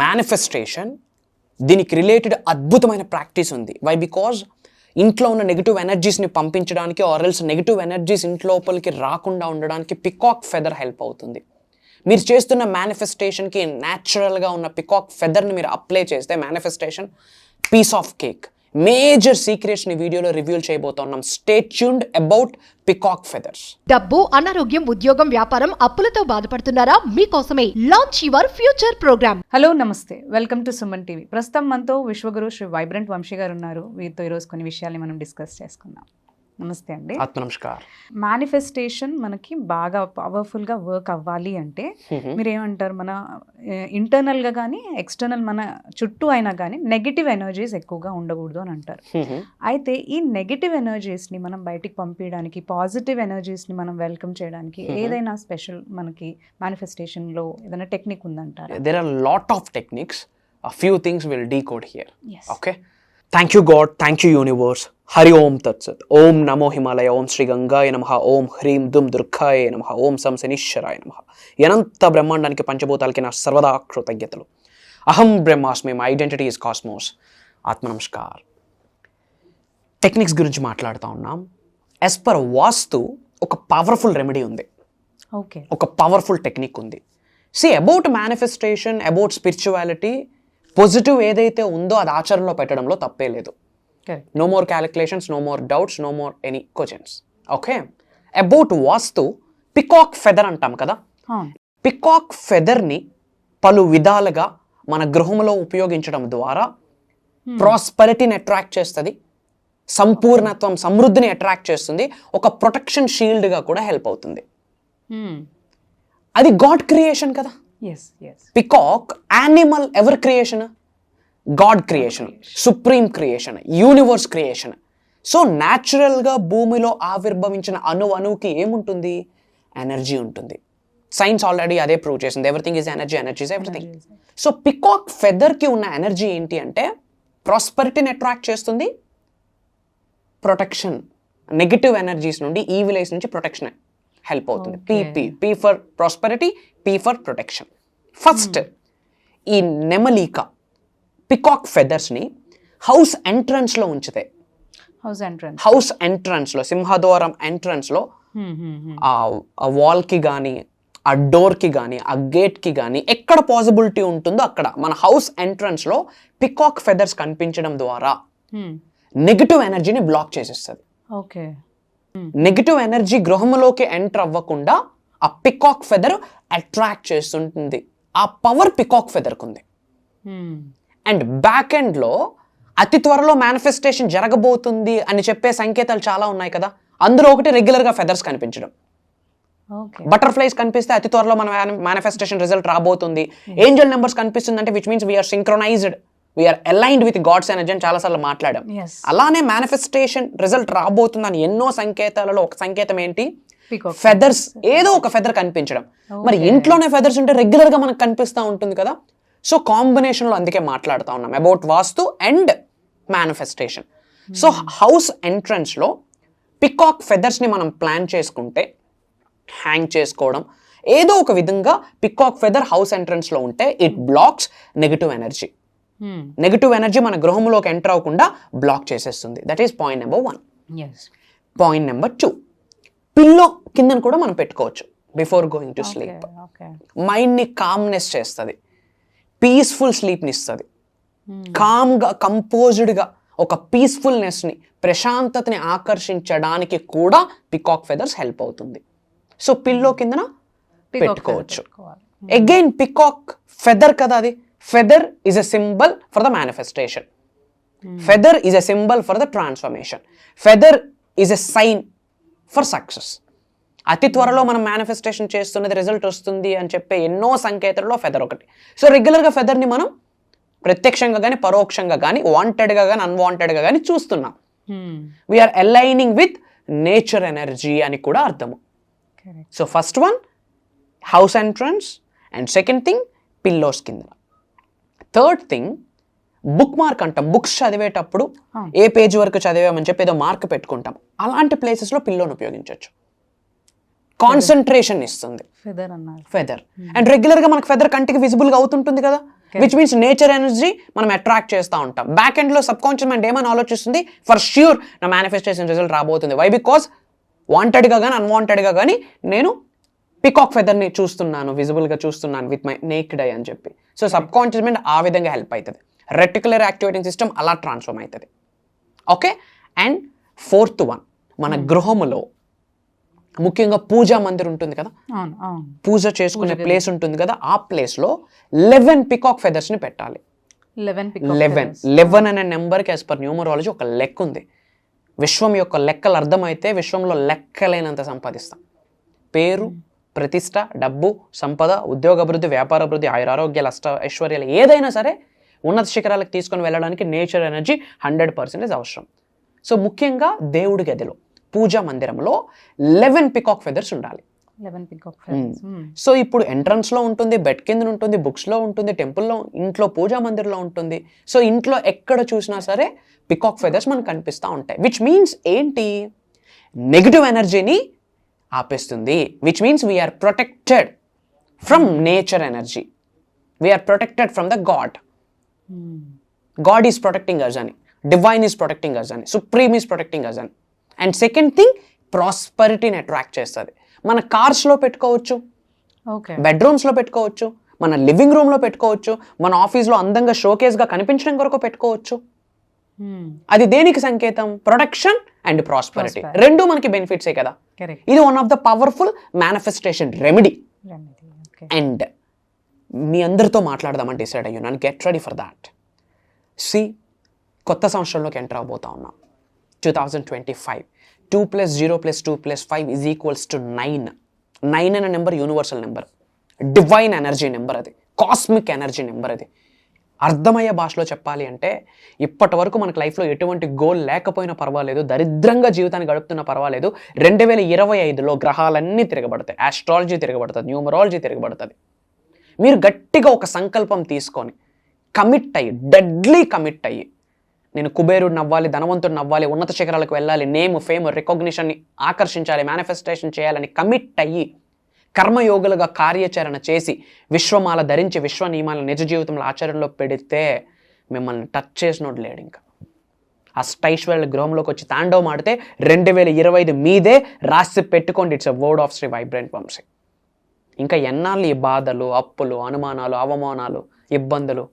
Manifestation, దీనికి related అద్భుతమైన practice ఉంది. వై? బికాజ్ ఇంట్లో ఉన్న నెగిటివ్ ఎనర్జీస్ని పంపించడానికి ఆర్ ఎల్స్ నెగిటివ్ ఎనర్జీస్ ఇంట్లోపలికి రాకుండా ఉండడానికి పికాక్ ఫెదర్ హెల్ప్ అవుతుంది. మీరు చేస్తున్న మేనిఫెస్టేషన్కి న్యాచురల్గా ఉన్న పికాక్ ఫెదర్ని మీరు అప్లై చేస్తే manifestation piece of cake. Major సీక్రెట్స్ని వీడియోలో రివీల్ చేయబోతున్నాం. Stay tuned about peacock feathers. డబ్బు, అనారోగ్యం, ఉద్యోగం, వ్యాపారం, అప్పులతో బాధపడుతున్నారా? మీకోసమే launch your future program. Hello, నమస్తే, వెల్కమ్ టు సుమన్ టీవీ. ప్రస్తుతం మనతో విశ్వగురు శ్రీ వైబ్రెంట్ వంశీ గారు ఉన్నారు. వీరితో ఈరోజు కొన్ని విషయాల్ని మనం డిస్కస్ చేసుకుందాం. నమస్తే అండి. నమస్కారం. మేనిఫెస్టేషన్ మనకి బాగా పవర్ఫుల్గా వర్క్ అవ్వాలి అంటే మీరేమంటారు, మన ఇంటర్నల్గా కానీ ఎక్స్టర్నల్ మన చుట్టూ అయినా కానీ నెగిటివ్ ఎనర్జీస్ ఎక్కువగా ఉండకూడదు అని అంటారు. అయితే ఈ నెగిటివ్ ఎనర్జీస్ని మనం బయటికి పంపించడానికి, పాజిటివ్ ఎనర్జీస్ని మనం వెల్కమ్ చేయడానికి ఏదైనా స్పెషల్ మనకి మేనిఫెస్టేషన్లో ఏదైనా టెక్నిక్ ఉందంటారు? There are lot of techniques. A few things will decode here. Yes. Okay. Thank you God, thank you universe. Hari Om Tat Sat. Om Namo Himalaya, Om Shri Gangaya Namaha, Om Hrim Dum Durkhaya Namaha, Om Sam Sanishwaraya Namaha. Yananta బ్రహ్మాండానికి పంచభూతాలకి నా సర్వదా కృతజ్ఞతలు. అహం బ్రహ్మాస్మి, my identity is cosmos. ఆత్మ namaskar. Techniques గురించి మాట్లాడుతూ ఉన్నాం. As per vastu ఒక పవర్ఫుల్ రెమెడీ ఉంది. ఓకే. ఒక పవర్ఫుల్ టెక్నిక్ ఉంది. About manifestation, about spirituality, positive ఏదైతే ఉందో అది ఆచరణలో పెట్టడంలో తప్పే లేదు. No more calculations, no more doubts, no more any questions. Okay. About vastu peacock feather అంటాం కదా. పికాక్ ఫెదర్ని పలు విధాలుగా మన గృహంలో ఉపయోగించడం ద్వారా ప్రాస్పరిటీని అట్రాక్ట్ చేస్తుంది, సంపూర్ణత్వం, సమృద్ధిని అట్రాక్ట్ చేస్తుంది, ఒక ప్రొటెక్షన్ షీల్డ్గా కూడా హెల్ప్ అవుతుంది. అది గాడ్ క్రియేషన్ కదా. Peacock animal ever creation? God creation, supreme creation, universe creation. So న్యాచురల్గా భూమిలో ఆవిర్భవించిన అణువుకి ఏముంటుంది? ఎనర్జీ ఉంటుంది. సైన్స్ ఆల్రెడీ అదే ప్రూవ్ చేసింది. Everything is energy, energy is everything. So peacock ఫెదర్కి ఉన్న ఎనర్జీ ఏంటి అంటే ప్రాస్పరిటీని అట్రాక్ట్ చేస్తుంది, ప్రొటెక్షన్, నెగిటివ్ ఎనర్జీస్ నుండి, ఈవిల్ ఐస్ నుంచి ప్రొటెక్షన్ హెల్ప్ అవుతుంది. P for prosperity, P for protection. First ఈ నెమలిక పికాక్ ఫెదర్స్ని హౌస్ ఎంట్రన్స్లో ఉంచితే, హౌస్ ఎంట్రన్స్లో, సింహద్వారం ఎంట్రన్స్లో, ఆ వాల్కి కానీ, ఆ డోర్కి కానీ, ఆ గేట్కి కానీ ఎక్కడ పాసిబిలిటీ ఉంటుందో అక్కడ మన హౌస్ ఎంట్రన్స్లో పికాక్ ఫెదర్స్ కనిపించడం ద్వారా నెగిటివ్ ఎనర్జీని బ్లాక్ చేసేస్తుంది. ఓకే. నెగిటివ్ ఎనర్జీ గృహంలోకి ఎంటర్ అవ్వకుండా ఆ పికాక్ ఫెదర్ అట్రాక్ట్ చేస్తుంటుంది. ఆ పవర్ పికాక్ ఫెదర్కి ఉంది. అండ్ బ్యాక్ ఎండ్లో అతి త్వరలో మేనిఫెస్టేషన్ జరగబోతుంది అని చెప్పే సంకేతాలు చాలా ఉన్నాయి కదా. అందులో ఒకటి రెగ్యులర్గా ఫెదర్స్ కనిపించడం. బటర్ఫ్లైస్ కనిపిస్తే అతి త్వరలో మన మేనిఫెస్టేషన్ రిజల్ట్ రాబోతుంది. ఏంజల్ నెంబర్స్ కనిపిస్తుంది అంటే which means we are synchronized, we are aligned with God's energy అని చాలాసార్లు మాట్లాడాం. అలానే మేనిఫెస్టేషన్ రిజల్ట్ రాబోతుందని ఎన్నో సంకేతాలలో ఒక సంకేతం ఏంటి? ఫెదర్స్. ఏదో ఒక ఫెదర్ కనిపించడం. మరి ఇంట్లోనే ఫెదర్స్ ఉంటే రెగ్యులర్గా మనకు కనిపిస్తూ ఉంటుంది కదా. సో కాంబినేషన్లో అందుకే మాట్లాడుతూ ఉన్నాం about vastu and manifestation. So house ఎంట్రన్స్లో పికాక్ ఫెదర్స్ని మనం ప్లాన్ చేసుకుంటే, హ్యాంగ్ చేసుకోవడం, ఏదో ఒక విధంగా పికాక్ ఫెదర్ హౌస్ ఎంట్రన్స్లో ఉంటే it blocks negative energy. Negative energy మన గృహంలోకి ఎంటర్ అవ్వకుండా బ్లాక్ చేసేస్తుంది. That is point number 1. Point number 2, pillow కిందన కూడా మనం పెట్టుకోవచ్చు బిఫోర్ గోయింగ్ టు స్లీప్. మైండ్ని కామ్నెస్ చేస్తుంది, పీస్ఫుల్ స్లీప్ని ఇస్తుంది. కామ్గా, కంపోజ్డ్గా ఒక పీస్ఫుల్నెస్ని, ప్రశాంతతని ఆకర్షించడానికి కూడా పికాక్ ఫెదర్స్ హెల్ప్ అవుతుంది. సో పిల్లో కిందన పెట్టుకోవచ్చు. అగైన్ పికాక్ ఫెదర్ కదా, అది feather is a symbol for the manifestation. Feather is a symbol for the transformation. Feather is a sign for success. అతి త్వరలో మనం మేనిఫెస్టేషన్ చేస్తున్నది రిజల్ట్ వస్తుంది అని చెప్పే ఎన్నో సంకేతాలలో ఫెదర్ ఒకటి. సో రెగ్యులర్గా ఫెదర్ని మనం ప్రత్యక్షంగా కానీ, పరోక్షంగా కానీ, వాంటెడ్గా కానీ, అన్వాంటెడ్గా కానీ చూస్తున్నాం. We are aligning with nature energy అని కూడా అర్థము. So first one house entrance, and second thing pillows కింద. థర్డ్ థింగ్ బుక్ మార్క్ అంటాం. బుక్స్ చదివేటప్పుడు ఏ పేజ్ వరకు చదివామని చెప్పి ఏదో మార్క్ పెట్టుకుంటాం. అలాంటి ప్లేసెస్లో పిల్లోని ఉపయోగించవచ్చు. కాన్సన్ట్రేషన్ ఇస్తుంది ఫెదర్. అండ్ రెగ్యులర్గా మనకు ఫెదర్ కంటికి విజిబుల్గా అవుతుంటుంది కదా. విచ్ మీన్స్ నేచర్ ఎనర్జీ మనం అట్రాక్ట్ చేస్తూ ఉంటాం. బ్యాక్ ఎండ్ లో సబ్ కాన్షియస్ మైండ్ ఏమని ఆలోచిస్తుంది, ఫర్ ష్యూర్ నా మేనిఫెస్టేషన్ రిజల్ట్ రాబోతుంది. వై? బికాస్ వాంటెడ్గా కానీ అన్వాంటెడ్గా కానీ నేను పికాక్ ఫెదర్ని చూస్తున్నాను, విజిబుల్గా చూస్తున్నాను విత్ మై నేక్డ్ ఐ అని చెప్పి. సో సబ్ కాన్షియస్ మైండ్ ఆ విధంగా హెల్ప్ అవుతుంది. రెటిక్యులర్ యాక్టివేటింగ్ సిస్టమ్ అలా ట్రాన్స్ఫార్మ్ అవుతుంది. ఓకే. అండ్ 4th వన్, మన గృహములో ముఖ్యంగా పూజా మందిర్ ఉంటుంది కదా, పూజ చేసుకునే ప్లేస్ ఉంటుంది కదా, ఆ ప్లేస్లో 11 పికాక్ ఫెదర్స్ని పెట్టాలి. 11 అనే నెంబర్కి యాజ్ పర్ న్యూమరాలజీ ఒక లెక్క ఉంది. విశ్వం యొక్క లెక్కలు అర్థమైతే విశ్వంలో లెక్కలేనంత సంపాదిస్తాం. పేరు, ప్రతిష్ట, డబ్బు, సంపద, ఉద్యోగ అభివృద్ధి, వ్యాపార అభివృద్ధి, ఆయురారోగ్యాలు, ఐశ్వర్యాలు ఏదైనా సరే ఉన్నత శిఖరాలకు తీసుకొని వెళ్ళడానికి నేచర్ ఎనర్జీ 100% అవసరం. సో ముఖ్యంగా దేవుడి గదిలో, పూజా మందిరంలో 11 పికాక్ ఫెదర్స్ ఉండాలి. సో ఇప్పుడు ఎంట్రన్స్ లో ఉంటుంది, బెడ్ కింద ఉంటుంది, బుక్స్ లో ఉంటుంది, టెంపుల్లో, ఇంట్లో పూజా మందిర్లో ఉంటుంది. సో ఇంట్లో ఎక్కడ చూసినా సరే పికాక్ ఫెదర్స్ మనకు కనిపిస్తూ ఉంటాయి. విచ్ మీన్స్ ఏంటి, నెగిటివ్ ఎనర్జీని ఆపేస్తుంది. Which means we are protected from nature energy, we are protected from the God. God is protecting us అని, డివైన్ ఈస్ ప్రొటెక్టింగ్ అస్ అని, సుప్రీమ్ ఈస్ ప్రొటెక్టింగ్ అస్ అని. అండ్ సెకండ్ థింగ్, ప్రాస్పరిటీని అట్రాక్ట్ చేస్తుంది. మన కార్స్లో పెట్టుకోవచ్చు, బెడ్రూమ్స్లో పెట్టుకోవచ్చు, మన లివింగ్ రూమ్లో పెట్టుకోవచ్చు, మన ఆఫీస్లో అందంగా షోకేస్గా కనిపించడం కొరకు పెట్టుకోవచ్చు. అది దేనికి సంకేతం? Protection and prosperity. రెండు మనకి బెనిఫిట్సే కదా. ఇది one of the powerful manifestation remedy. And మీ అందరితో మాట్లాడదామని డిసైడ్ అయ్యాను. Get ready for that. కొత్త సంవత్సరంలోకి ఎంటర్ అవబోతా ఉన్నాం. 2025. 2 + 0 + 2 + 5 = 9. 9 అనే number universal number, divine energy number, అది కాస్మిక్ ఎనర్జీ నెంబర్. అది అర్థమయ్యే భాషలో చెప్పాలి అంటే, ఇప్పటి వరకు మనకు లైఫ్లో ఎటువంటి గోల్ లేకపోయినా పర్వాలేదు, దరిద్రంగా జీవితాన్ని గడుపుతున్నా పర్వాలేదు, 2025లో గ్రహాలన్నీ తిరగబడతాయి, ఆస్ట్రాలజీ తిరగబడుతుంది, న్యూమరాలజీ తిరగబడుతుంది. మీరు గట్టిగా ఒక సంకల్పం తీసుకొని కమిట్ అయ్యి, డెడ్లీ కమిట్ అయ్యి, నేను కుబేరుడిని అవ్వాలి, ధనవంతుడిని అవ్వాలి, ఉన్నత శిఖరాలకు వెళ్ళాలి, నేమ్, ఫేమ్, రికగ్నిషన్ని ఆకర్షించాలి, మేనిఫెస్టేషన్ చేయాలని కమిట్ అయ్యి కర్మయోగులుగా కార్యాచరణ చేసి విశ్వమాల ధరించి విశ్వ నియమాలను నిజ జీవితంలో ఆచరణలో పెడితే మిమ్మల్ని టచ్ చేసినోడు లేడు. ఇంకా అష్టైశ్వర్యాల గృహంలోకి వచ్చి తాండవం ఆడితే 2025 మీదే రాసి పెట్టుకోండి. It's a word of Shri vibrant Vamshi. ఇంకా ఎన్నాళ్ళు ఈ బాధలు, అప్పులు, అనుమానాలు, అవమానాలు, ఇబ్బందులు?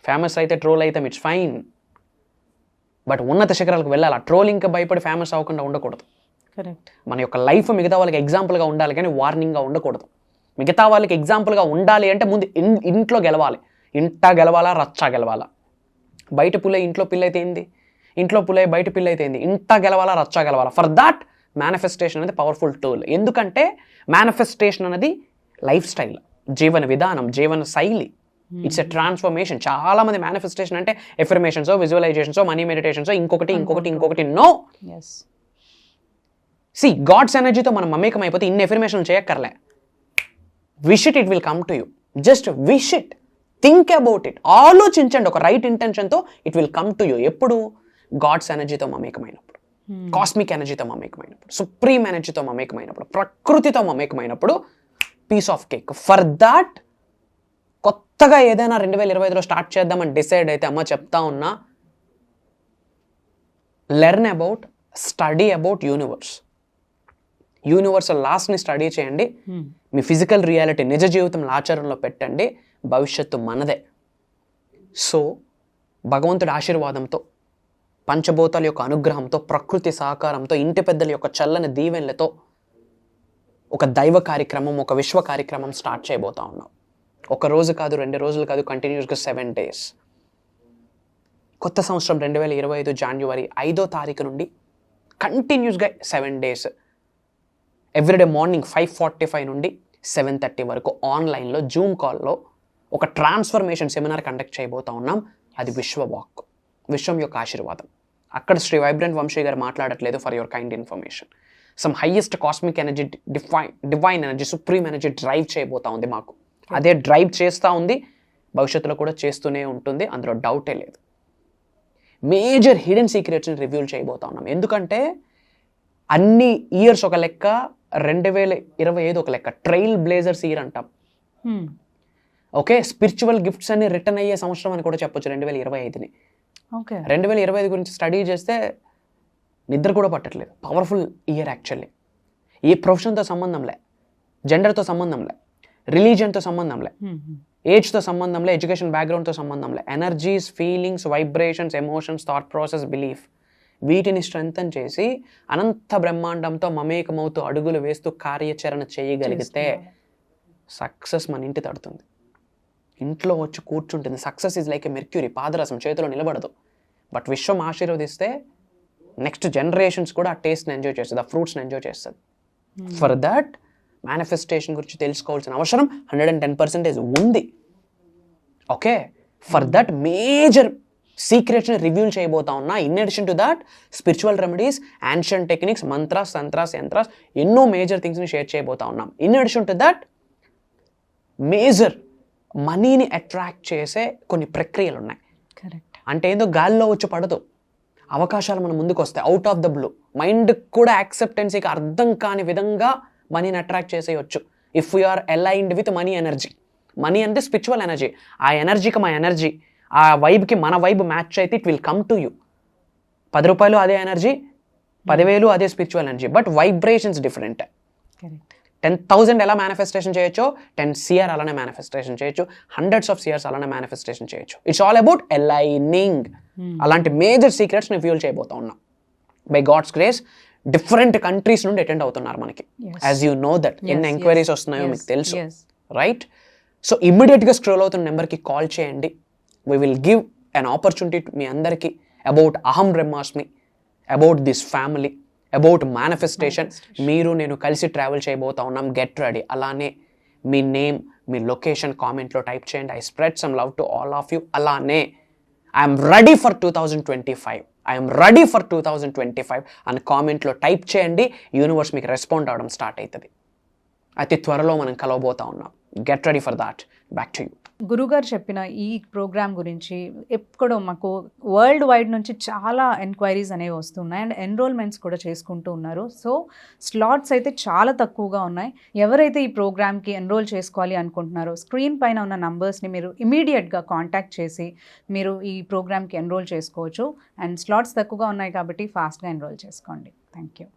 ఫేమస్ అయితే ట్రోల్ అయితే ఇట్స్ ఫైన్, బట్ ఉన్నత శిఖరాలకు వెళ్ళాలి. ఆ ట్రోలింగ్కి భయపడి ఫేమస్ అవ్వకుండా ఉండకూడదు. మన యొక్క లైఫ్ మిగతా వాళ్ళకి ఎగ్జాంపుల్గా ఉండాలి కానీ వార్నింగ్గా ఉండకూడదు. మిగతా వాళ్ళకి ఎగ్జాంపుల్గా ఉండాలి అంటే ముందు ఇంట్లో గెలవాలి. ఇంట గెలవాలా, రచ్చ గెలవాలా? బయట పుల్లై ఇంట్లో పిల్ల అయితే ఏంది, ఇంట్లో పుల్లై బయట పిల్ల అయితే ఏంది? ఇంట గెలవాలా, రచ్చ గెలవాలా? ఫర్ దాట్ మేనిఫెస్టేషన్ అనేది పవర్ఫుల్ టూల్. ఎందుకంటే మేనిఫెస్టేషన్ అనేది లైఫ్ స్టైల్, జీవన విధానం, జీవన శైలి. It's a transformation. చాలా మంది మేనిఫెస్టేషన్ అంటే ఎఫర్మేషన్స్, విజువలైజేషన్స్, మనీ మెడిటేషన్స్, ఇంకొకటి నో. గాడ్స్ ఎనర్జీతో మనం మమేకం అయిపోతే ఇన్ని ఎఫర్మేషన్ చేయక్కర్లే. Wish it, it will come to you. Just wish it, think about it, ఆలోచించండి ఒక రైట్ ఇంటెన్షన్తో, it will come to you. ఎప్పుడు? గాడ్స్ ఎనర్జీతో మమేకమైనప్పుడు, కాస్మిక్ ఎనర్జీతో మమేకమైనప్పుడు, సుప్రీం ఎనర్జీతో మమేకమైనప్పుడు, ప్రకృతితో మమేకమైనప్పుడు, piece of cake. For that కొత్తగా ఏదైనా 2025లో స్టార్ట్ చేద్దామని డిసైడ్ అయితే, అమ్మ చెప్తా ఉన్నా, learn about, study about universal లాస్ని స్టడీ చేయండి. మీ ఫిజికల్ రియాలిటీ నిజ జీవితంలో ఆచరణలో పెట్టండి. భవిష్యత్తు మనదే. సో భగవంతుడి ఆశీర్వాదంతో, పంచభూతాల యొక్క అనుగ్రహంతో, ప్రకృతి సహకారంతో, ఇంటి పెద్దల యొక్క చల్లని దీవెనలతో ఒక దైవ కార్యక్రమం, ఒక విశ్వ కార్యక్రమం స్టార్ట్ చేయబోతా ఉన్నాం. ఒక రోజు కాదు, 2 రోజులు కాదు, కంటిన్యూస్గా 7 days. కొత్త సంవత్సరం 2025 జనవరి 5వ తారీఖు నుండి కంటిన్యూస్గా 7 days, ఎవ్రీడే మార్నింగ్ 5:45 నుండి 7:30 వరకు ఆన్లైన్లో జూమ్ కాల్లో ఒక ట్రాన్స్ఫర్మేషన్ సెమినార్ కండక్ట్ చేయబోతా ఉన్నాం. అది విశ్వ వాక్, విశ్వం యొక్క ఆశీర్వాదం. అక్కడ శ్రీ వైబ్రెంట్ వంశీ గారు మాట్లాడట్లేదు. For your kind information, some highest cosmic energy, divine energy, supreme energy drive చేయబోతా ఉంది మాకు. అదే డ్రైవ్ చేస్తూ ఉంది, భవిష్యత్తులో కూడా చేస్తూనే ఉంటుంది, అందులో డౌటే లేదు. మేజర్ హిడెన్ సీక్రెట్స్ని రివ్యూల్ చేయబోతా ఉన్నాం. ఎందుకంటే అన్ని ఇయర్స్ ఒక లెక్క, 2025 ఒక లెక్క. ట్రైల్ బ్లేజర్స్ ఇయర్ అంటాం. ఓకే, స్పిరిచువల్ గిఫ్ట్స్ అన్ని రిటర్న్ అయ్యే సంవత్సరం అని కూడా చెప్పొచ్చు 2025ని. ఓకే 2025 గురించి స్టడీ చేస్తే నిద్ర కూడా పట్టట్లేదు. Powerful year actually. ఏ ప్రొఫెషన్తో సంబంధంలే, జెండర్తో సంబంధంలే, రిలీజియన్తో సంబంధంలే, ఏజ్తో సంబంధంలే, ఎడ్యుకేషన్ బ్యాక్గ్రౌండ్తో సంబంధంలే. Energies, feelings, vibrations, emotions, thought process, belief, వీటిని స్ట్రెంథన్ చేసి అనంత బ్రహ్మాండంతో మమేకమవుతూ అడుగులు వేస్తూ కార్యాచరణ చేయగలిగితే సక్సెస్ మన ఇంటి తడుతుంది, ఇంట్లో వచ్చి కూర్చుంటుంది. Success is like a mercury, పాదరసం చేతిలో నిలబడదు. బట్ విశ్వం ఆశీర్వదిస్తే నెక్స్ట్ జనరేషన్స్ కూడా ఆ టేస్ట్ని ఎంజాయ్ చేస్తుంది, ఆ ఫ్రూట్స్ని ఎంజాయ్ చేస్తుంది. ఫర్ దట్ మేనిఫెస్టేషన్ గురించి తెలుసుకోవాల్సిన అవసరం 110% ఉంది. ఓకే, ఫర్ దట్ మేజర్ సీక్రెట్స్ని రివ్యూల్ చేయబోతా ఉన్నా. In addition to that spiritual remedies, ancient techniques, mantras, tantras, yantras, ఎన్నో మేజర్ థింగ్స్ని షేర్ చేయబోతా ఉన్నాం. In addition to that major మనీని అట్రాక్ట్ చేసే కొన్ని ప్రక్రియలు ఉన్నాయి. కరెక్ట్. అంటే ఏదో గాల్లో వచ్చి పడదు, అవకాశాలు మన ముందుకు వస్తాయి out of the blue. Mind కూడా యాక్సెప్టెన్సీకి అర్థం కాని విధంగా మనీని అట్రాక్ట్ చేసేయచ్చు if you are aligned with money energy. Money అంటే స్పిరిచువల్ ఎనర్జీ. ఆ ఎనర్జీకి మా ఎనర్జీ, ఆ వైబ్కి మన వైబ్ మ్యాచ్ అయితే it will come to you. 10 రూపాయలు అదే ఎనర్జీ, 10,000 అదే spiritual energy, but vibrations different. Correct. 10,000 ఎలా మేనిఫెస్టేషన్ చేయొచ్చో 10 CR అలానే మేనిఫెస్టేషన్ చేయొచ్చు, హండ్రెడ్స్ ఆఫ్ CRs అలానే మేనిఫెస్టేషన్ చేయొచ్చు. It's all about aligning. అలాంటి మేజర్ సీక్రెట్స్ని రివ్యూల్ చేయబోతా ఉన్నాం. By God's grace different countries నుండి అటెండ్ అవుతున్నారు మనకి. యాజ్ యూ నో దట్ ఎన్ని ఎంక్వైరీస్ వస్తున్నాయో మీకు తెలుసు, రైట్? సో ఇమ్మీడియట్గా స్క్రోల్ అవుతున్న నెంబర్కి కాల్ చేయండి. We will give an opportunity మీ అందరికీ about Aham Brahmasmi, about this family, about manifestation. మీరు నేను కలిసి ట్రావెల్ చేయబోతా ఉన్నాం. Get ready. అలానే మీ నేమ్, మీ లొకేషన్ కామెంట్లో టైప్ చేయండి. I spread some love to all of you. అలానే I'm ready for 2025, I'm ready for 2025 అని కామెంట్లో టైప్ చేయండి. యూనివర్స్ మీకు రెస్పాండ్ అవ్వడం స్టార్ట్ అవుతుంది. అతి త్వరలో మనం కలవబోతా ఉన్నాం. Get ready for that. Back to you. గురుగారు చెప్పిన ఈ ప్రోగ్రామ్ గురించి ఎక్కడో మాకు వరల్డ్ వైడ్ నుంచి చాలా ఎంక్వైరీస్ అనేవి వస్తున్నాయి అండ్ ఎన్రోల్మెంట్స్ కూడా చేసుకుంటూ ఉన్నారు. సో స్లాట్స్ అయితే చాలా తక్కువగా ఉన్నాయి. ఎవరైతే ఈ ప్రోగ్రామ్కి ఎన్రోల్ చేసుకోవాలి అనుకుంటున్నారో స్క్రీన్ పైన ఉన్న నంబర్స్ని మీరు ఇమీడియట్గా కాంటాక్ట్ చేసి మీరు ఈ ప్రోగ్రామ్కి ఎన్రోల్ చేసుకోవచ్చు. అండ్ స్లాట్స్ తక్కువగా ఉన్నాయి కాబట్టి ఫాస్ట్గా ఎన్రోల్ చేసుకోండి. Thank you.